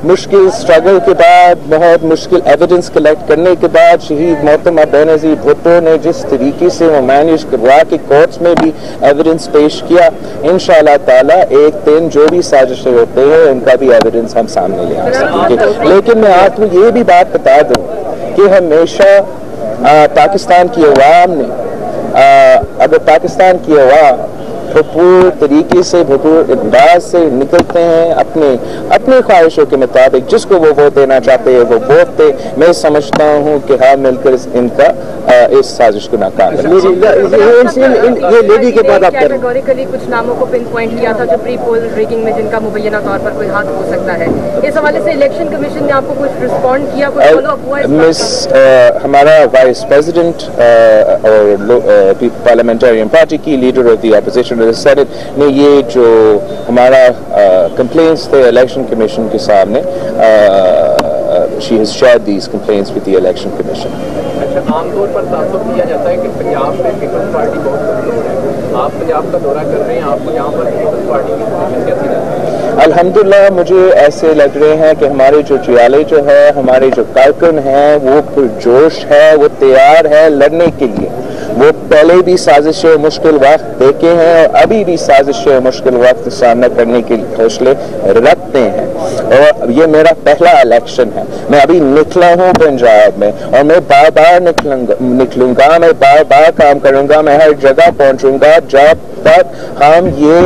मुश्किल स्ट्रगल के बाद, बहुत मुश्किल एविडेंस कलेक्ट करने के बाद शहीद मोहतरमा बेनज़ीर भुट्टो ने जिस तरीके से वो मैनेज करवा के कोर्ट्स में भी एविडेंस पेश किया, इंशाअल्लाह ताला एक दिन जो भी साजिशें होते हैं उनका भी एविडेंस हम सामने ले आ सकेंगे। लेकिन मैं आपको ये भी बात बता दूं कि हमेशा पाकिस्तान की अवाम ने अगर पाकिस्तान की अवाम भरपूर तरीके से, भरपूर अंदाज से निकलते हैं अपने ख्वाहिशों के मुताबिक, जिसको वो वोट देना चाहते हैं वो वोट दे। मैं समझता हूँ कि हाँ मिलकर इनका इस साजिश को नाकाम ये लेडी के बाद आप कैटेगोरिकली कुछ नामों को पिन पॉइंट किया था जो प्री पोल रिगिंग में जिनका मुबैना तौर पर कोई हाथ हो सकता है। इस हवाले से इलेक्शन कमीशन ने आपको कुछ रिस्पॉन्ड किया, कुछ फॉलो अप हुआ? मिस हमारा वाइस प्रेसिडेंट और पार्लियामेंटेरियन पार्टी की लीडर ऑफ द अपोजिशन ने ये जो हमारा कंप्लेंट्स थे इलेक्शन कमीशन के सामने, she has shared these complaints with the election commission. आमतौर पर तासुब किया जाता है कि पंजाब में पीपल्स पार्टी बहुत कमजोर है, आप पंजाब का दौरा कर रहे हैं, आपको यहाँ पर पीपल्स पार्टी की पोजीशन कैसी लगती है? अल्हम्दुलिल्लाह मुझे ऐसे लग रहे हैं कि हमारे जो जियाले जो है, हमारे जो कारकुन हैं, वो पुरजोश है, वो तैयार है लड़ने के लिए। वो पहले भी साजिशें मुश्किल वक्त देखे हैं और अभी भी साजिशें मुश्किल वक्त सामना करने के हौसले रखते हैं। और ये मेरा पहला इलेक्शन है, मैं अभी निकला हूँ पंजाब में और मैं बार बार निकलूंगा, मैं बार बार काम करूंगा, मैं हर जगह पहुंचूंगा जब तक हम ये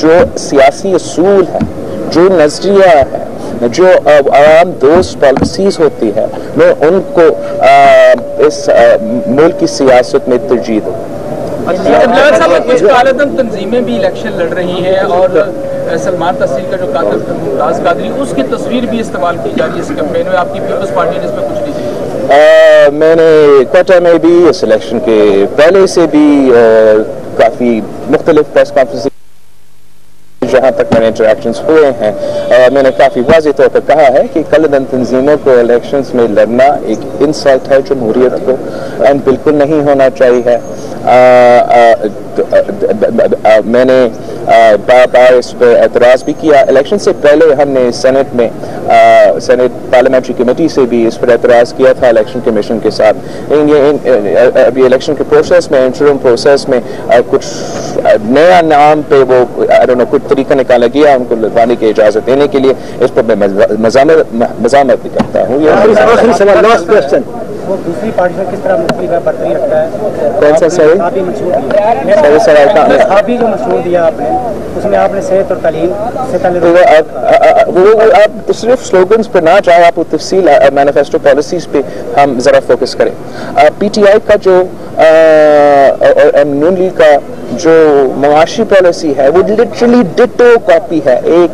जो सियासी असूल है, जो नजरिया है, जो आवाम दोस्त पॉलिसीज होती है, मैं उनको इस मुल्क की सियासत में तरजीह दूँ। बिलावल साहब, कुछ कालेदम तंजीमें भी इलेक्शन लड़ रही हैं और सलमान तहसील का जो कातिल मुमताज कादरी, उसकी तस्वीर भी इस्तेमाल की जा रही है इस कैंपेन में। आपकी पीपल्स पार्टी ने इस पर कुछ नहीं किया? मैंने क्वार्टर में भी इस इलेक्शन के पहले से भी काफ़ी मुख्तलिफ प्रेस कॉन्फ्रेंस जहाँ तक मेरे इंटरेक्शंस हुए हैं, मैंने काफ़ी वाज़ेह तौर पर कहा है कि कलदन तंजीमों को इलेक्शंस में लड़ना एक इंसल्ट है जमहूरियत को, एंड बिल्कुल नहीं होना चाहिए। मैंने बार बार इस पर एतराज़ भी किया। इलेक्शन से पहले हमने सेनेट में सेनेट पार्लियामेंट्री कमेटी से भी इस पर एतराज़ किया था इलेक्शन कमीशन के साथ। अभी इलेक्शन के प्रोसेस में, इंटरिम प्रोसेस में कुछ नया नाम पे वो आई डोंट नो कुछ तरीका निकाला गया उनको लगवाने की इजाज़त देने के लिए। इस पर मैं मज़ामत भी करता हूँ। लास्ट क्वेश्चन, वो दूसरी पार्टी से किस तरह मुख्तलिफ है, बरतरी रखता है? कौन सा सवाल? अभी जो मशहूर दिया आपने, उसमें आपने सेहत और तालीम वो आप सिर्फ स्लोगन्स पर ना जाए, आप तफसील मैनिफेस्टो पॉलिसीज पे हम ज़रा फोकस करें। PTI का जो और नून लीग का जो मुआशी पॉलिसी है वो लिटरली डिटो कॉपी है, एक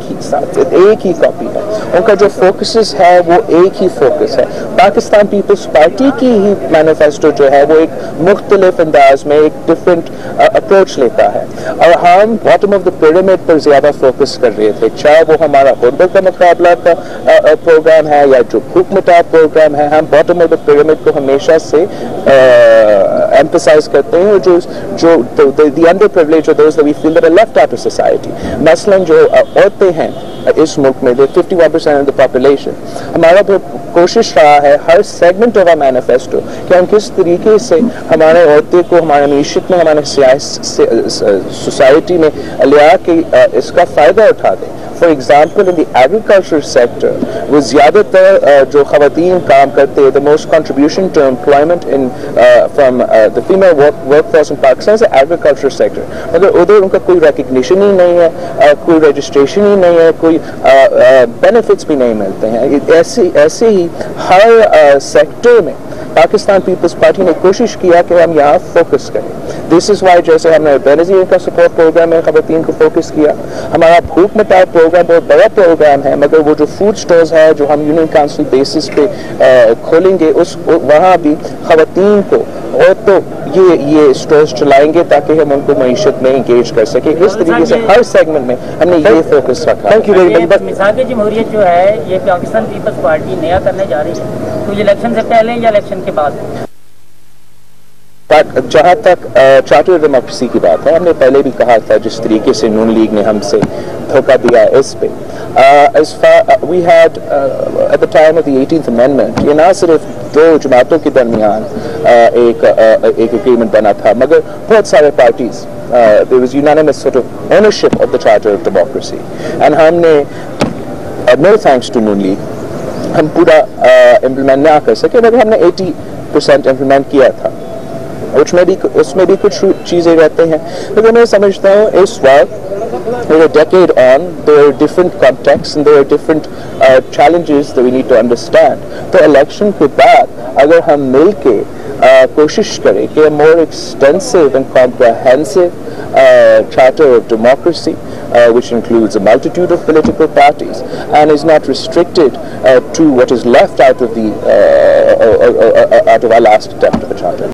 ही कॉपी है। उनका जो फोकस है वो एक ही फोकस है। पाकिस्तान पीपल्स पार्टी की ही मैनिफेस्टो जो है वो एक मुख्तलिफ अंदाज में एक डिफरेंट अप्रोच लेता है, और हम बॉटम ऑफ द पिरामिड पर ज्यादा फोकस कर रहे थे, चाहे वो हमारा गुर्बत का मुकाबला का प्रोग्राम है या जो भूख मिटाव प्रोग्राम है। हम बॉटम ऑफ द पिरामिड को हमेशा से एम्फसाइज करते हैं, जो the underprivileged or those that we feel that are left out of society. मसलन जो औरतें हैं इस मुल्क में, 51% of the population, हमारा कोशिश रहा है हर सेगमेंट ऑफ मैनिफेस्टो कि हम किस तरीके से हमारे औरतें को हमारे मीशत में, हमारे सोसाइटी में लिया के इसका फ़ायदा उठा दें। For example in the agriculture sector वो ज़्यादातर जो ख़वातीन काम करते हैं, the most contribution to employment in from the female workforce in Pakistan से एग्रीकल्चर सेक्टर, मगर उधर उनका कोई रिकग्निशन ही नहीं है, कोई रजिस्ट्रेशन ही नहीं है, कोई बेनिफिट्स भी नहीं मिलते हैं। ऐसे ही हर सेक्टर में पाकिस्तान पीपल्स पार्टी ने कोशिश किया कि हम यहाँ फोकस करें। दिस इज़ वाई जैसे हमने बेनज़ीर का सपोर्ट प्रोग्राम में ख़वातीन को फोकस किया। हमारा भूख मिटाव प्रोग्राम बहुत बड़ा प्रोग्राम है, मगर वो जो फूड स्टोर्स है जो हम यूनियन काउंसिल बेसिस पे खोलेंगे वहाँ भी ख़वातीन को और तो ये स्टोर्स चलाएंगे ताकि हम उनको मईशत में इंगेज कर सकें। इस तरीके से हर सेगमेंट में हमने ये फोकस रखा। Thank you very much. मिसाल जमहूरियत जो है ये पाकिस्तान पीपल्स पार्टी नया करने जा रही है, तो इलेक्शन से पहले या इलेक्शन के बाद? जहाँ तक चार्टर डेमोक्रेसी की बात है, हमने पहले भी कहा था जिस तरीके से नून लीग ने हमसे धोखा दिया इस पे we had at the time of the 18th amendment ये ना सिर्फ दो जमातों के दरमियान एक agreement बना था, मगर बहुत सारे parties there was unanimous sort of ownership of the charter of democracy, and हमने no thanks to Noon league हम पूरा implement ना कर सके, मगर हमने 80% implement किया था। उसमें भी कुछ चीज़ें रहते हैं, लेकिन मैं समझता हूँ इस वक्त a decade on, there are different contexts and there are different challenges that we need to understand. तो election के बाद अगर हम मिलके कोशिश करें कि a more extensive and comprehensive charter of democracy which includes a multitude of political parties and is not restricted to what is left out of our last attempt of a charter.